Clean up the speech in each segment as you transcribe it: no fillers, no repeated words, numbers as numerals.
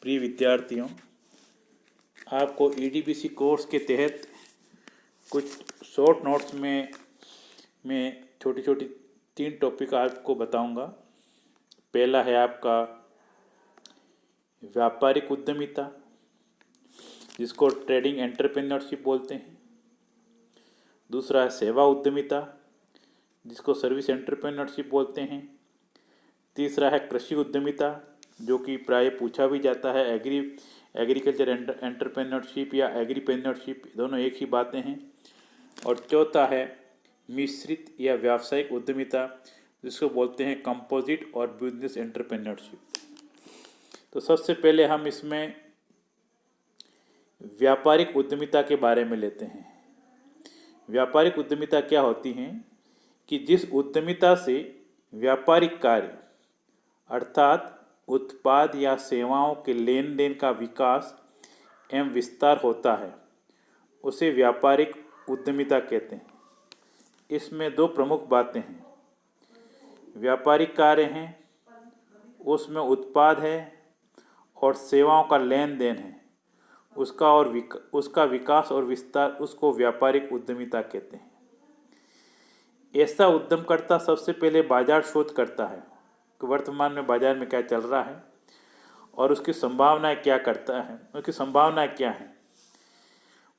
प्रिय विद्यार्थियों, आपको ईडीबीसी कोर्स के तहत कुछ शॉर्ट नोट्स में छोटी छोटी 3 टॉपिक आपको बताऊंगा। पहला है आपका व्यापारिक उद्यमिता, जिसको ट्रेडिंग एंटरप्रेन्योरशिप बोलते हैं। दूसरा है सेवा उद्यमिता, जिसको सर्विस एंटरप्रेन्योरशिप बोलते हैं। तीसरा है कृषि उद्यमिता, जो कि प्राय पूछा भी जाता है। एग्रीकल्चर एंटरप्रेन्योरशिप या एग्रीप्रेन्योरशिप, दोनों एक ही बातें हैं। और चौथा है मिश्रित या व्यावसायिक उद्यमिता, जिसको बोलते हैं कंपोजिट और बिजनेस एंटरप्रेन्योरशिप। तो सबसे पहले हम इसमें व्यापारिक उद्यमिता के बारे में लेते हैं। व्यापारिक उद्यमिता क्या होती है कि जिस उद्यमिता से व्यापारिक कार्य अर्थात उत्पाद या सेवाओं के लेन देन का विकास एवं विस्तार होता है, उसे व्यापारिक उद्यमिता कहते हैं। इसमें 2 प्रमुख बातें हैं। व्यापारिक कार्य हैं, उसमें उत्पाद है और सेवाओं का लेन देन है, उसका विकास और विस्तार, उसको व्यापारिक उद्यमिता कहते हैं। ऐसा उद्यमकर्ता सबसे पहले बाजार शोध करता है कि वर्तमान में बाजार में क्या चल रहा है और उसकी संभावनाएं क्या करता है, उसकी संभावनाएं क्या हैं।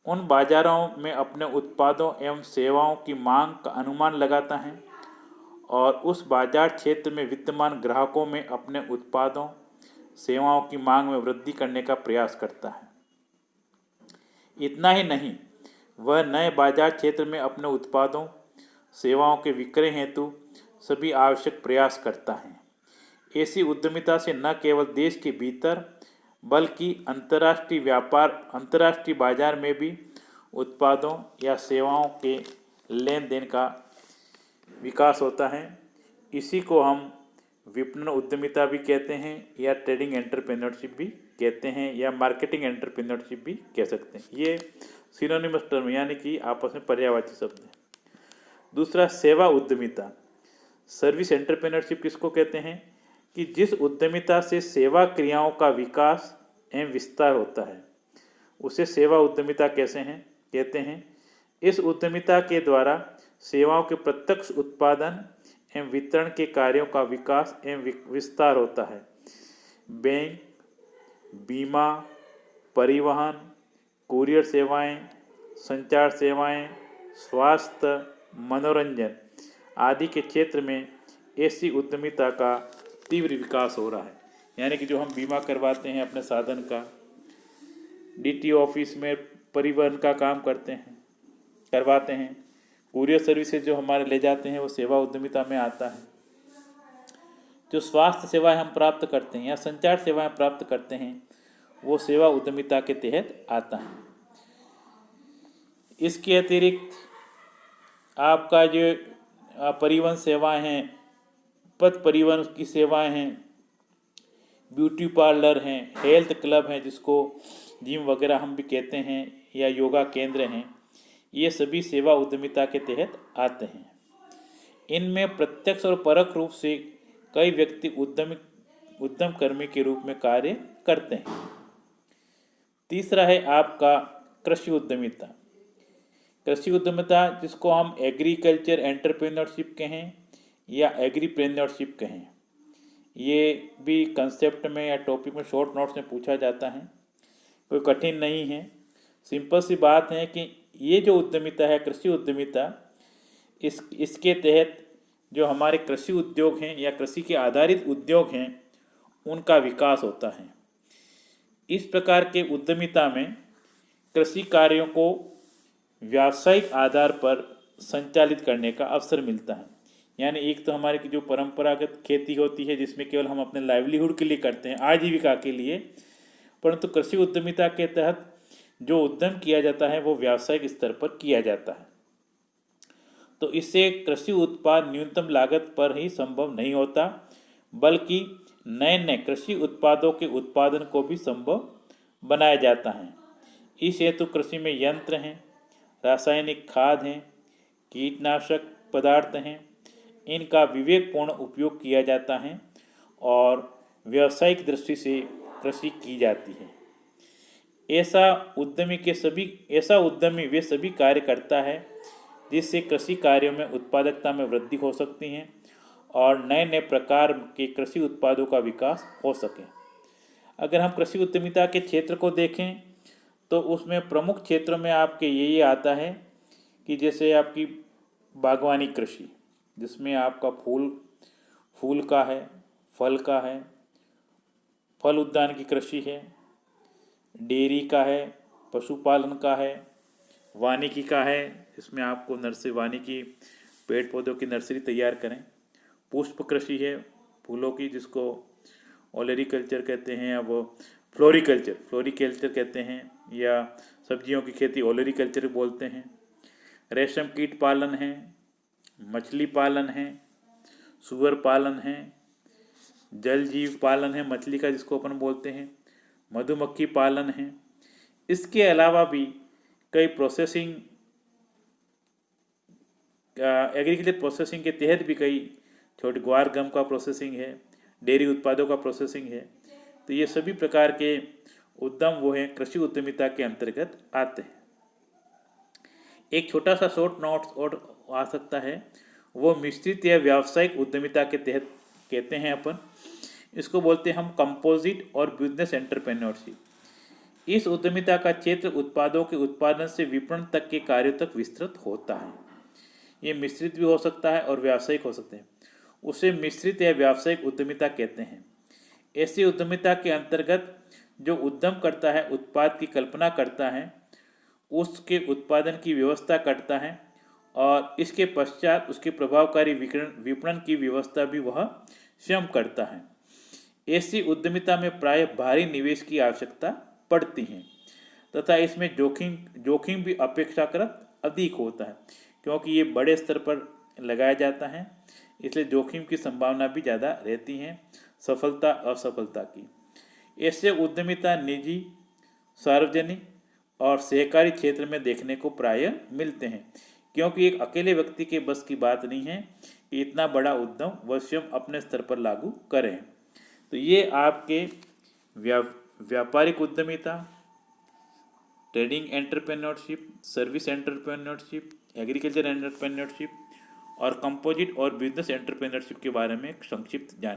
उन बाजारों में अपने उत्पादों एवं सेवाओं की मांग का अनुमान लगाता है और उस बाजार क्षेत्र में विद्यमान ग्राहकों में अपने उत्पादों सेवाओं की मांग में वृद्धि करने का प्रयास करता है। इतना ही नहीं, वह नए बाजार क्षेत्र में अपने उत्पादों सेवाओं के विक्रय हेतु सभी आवश्यक प्रयास करता है। ऐसी उद्यमिता से न केवल देश के भीतर बल्कि अंतर्राष्ट्रीय बाजार में भी उत्पादों या सेवाओं के लेन देन का विकास होता है। इसी को हम विपणन उद्यमिता भी कहते हैं या ट्रेडिंग एंटरप्रेन्योरशिप भी कहते हैं या मार्केटिंग एंटरप्रेन्योरशिप भी कह सकते हैं। ये सिनोनिमस टर्म यानी कि आपस में पर्यायवाची शब्द हैं। दूसरा, सेवा उद्यमिता, सर्विस एंटरप्रेन्योरशिप किसको कहते हैं कि जिस उद्यमिता से सेवा क्रियाओं का विकास एवं विस्तार होता है, उसे सेवा उद्यमिता कहते हैं। इस उद्यमिता के द्वारा सेवाओं के प्रत्यक्ष उत्पादन एवं वितरण के कार्यों का विकास एवं विस्तार होता है। बैंक, बीमा, परिवहन, कुरियर सेवाएं, संचार सेवाएं, स्वास्थ्य, मनोरंजन आदि के क्षेत्र में ऐसी उद्यमिता का तीव्र विकास हो रहा है। यानी कि जो हम बीमा करवाते हैं अपने साधन का, डीटीओ ऑफिस में परिवहन का काम करवाते हैं, कुरियर सर्विसेज जो हमारे ले जाते हैं, वो सेवा उद्यमिता में आता है। जो स्वास्थ्य सेवाएं हम प्राप्त करते हैं या संचार सेवाएं प्राप्त करते हैं, वो सेवा उद्यमिता के तहत आता है। इसके अतिरिक्त आपका जो परिवहन सेवाएं हैं, पथ परिवहन की सेवाएं हैं, ब्यूटी पार्लर हैं, हेल्थ क्लब हैं जिसको जिम वगैरह हम भी कहते हैं, या योगा केंद्र हैं, ये सभी सेवा उद्यमिता के तहत आते हैं। इनमें प्रत्यक्ष और परोक्ष रूप से कई व्यक्ति उद्यम कर्मी के रूप में कार्य करते हैं। तीसरा है आपका कृषि उद्यमिता। कृषि उद्यमिता जिसको हम एग्रीकल्चर एंटरप्रेन्योरशिप कहें या एग्रीप्रेन्योरशिप कहें, ये भी कंसेप्ट में या टॉपिक में शॉर्ट नोट्स में पूछा जाता है। कोई कठिन नहीं है, सिंपल सी बात है कि ये जो उद्यमिता है कृषि उद्यमिता, इसके तहत जो हमारे कृषि उद्योग हैं या कृषि के आधारित उद्योग हैं, उनका विकास होता है। इस प्रकार के उद्यमिता में कृषि कार्यों को व्यावसायिक आधार पर संचालित करने का अवसर मिलता है। यानी एक तो हमारे की जो परंपरागत खेती होती है, जिसमें केवल हम अपने लाइवलीहुड के लिए करते हैं, आजीविका के लिए, परंतु कृषि उद्यमिता के तहत जो उद्यम किया जाता है वो व्यावसायिक स्तर पर किया जाता है। तो इससे कृषि उत्पाद न्यूनतम लागत पर ही संभव नहीं होता, बल्कि नए नए कृषि उत्पादों के उत्पादन को भी संभव बनाया जाता है। इस हेतु कृषि में यंत्र हैं, रासायनिक खाद हैं, कीटनाशक पदार्थ हैं, इनका विवेकपूर्ण उपयोग किया जाता है और व्यावसायिक दृष्टि से कृषि की जाती है। ऐसा उद्यमी वे सभी कार्य करता है जिससे कृषि कार्यों में उत्पादकता में वृद्धि हो सकती है और नए नए प्रकार के कृषि उत्पादों का विकास हो सके। अगर हम कृषि उद्यमिता के क्षेत्र को देखें तो उसमें प्रमुख क्षेत्रों में आपके ये आता है कि जैसे आपकी बागवानी कृषि, जिसमें आपका फूल का है, फल का है, फल उद्यान की कृषि है, डेयरी का है, पशुपालन का है, वानिकी का है, इसमें आपको वानिकी पेड़ पौधों की नर्सरी तैयार करें। पुष्प कृषि है, फूलों की, जिसको ओलेरीकल्चर कहते हैं, अब फ्लोरिकल्चर कहते हैं, या सब्जियों की खेती ओलेरीकल्चर बोलते हैं। रेशम कीट पालन है, मछली पालन है, सुअर पालन है, जल जीव पालन है मछली का, जिसको अपन बोलते हैं, मधुमक्खी पालन है। इसके अलावा भी कई प्रोसेसिंग एग्रीकल्चर प्रोसेसिंग के तहत भी कई छोटे ग्वार गम का प्रोसेसिंग है, डेयरी उत्पादों का प्रोसेसिंग है। तो ये सभी प्रकार के उद्यम वो हैं कृषि उद्यमिता के अंतर्गत आते हैं। एक छोटा सा शॉर्ट नोट्स और आ सकता है, वो मिश्रित या व्यावसायिक उद्यमिता के तहत कहते हैं अपन। इसको बोलते हैं हम कंपोजिट और बिजनेस एंटरप्रेन्योरशिप। इस उद्यमिता का क्षेत्र उत्पादों के उत्पादन से विपणन तक के कार्यों तक विस्तृत होता है। ये मिश्रित भी हो सकता है और व्यावसायिक हो सकते हैं। उसे मिश्रित या व्यावसायिक उद्यमिता कहते हैं। ऐसी उद्यमिता के अंतर्गत जो उद्यम करता है, उत्पाद की कल्पना करता है, उसके उत्पादन की व्यवस्था करता है और इसके पश्चात उसके प्रभावकारी विपणन की व्यवस्था भी वह स्वयं करता है। ऐसी उद्यमिता में प्राय भारी निवेश की आवश्यकता पड़ती है तथा इसमें जोखिम भी अपेक्षाकृत अधिक होता है, क्योंकि ये बड़े स्तर पर लगाया जाता है, इसलिए जोखिम की संभावना भी ज़्यादा रहती है सफलता असफलता की। ऐसे उद्यमिता निजी, सार्वजनिक और सहकारी क्षेत्र में देखने को प्राय मिलते हैं, क्योंकि एक अकेले व्यक्ति के बस की बात नहीं है कि इतना बड़ा उद्यम वह स्वयं अपने स्तर पर लागू करें। तो ये आपके व्यापारिक उद्यमिता, trading entrepreneurship, service entrepreneurship, agriculture entrepreneurship और कंपोजिट और बिजनेस एंटरप्रेन्योरशिप के बारे में संक्षिप्त जान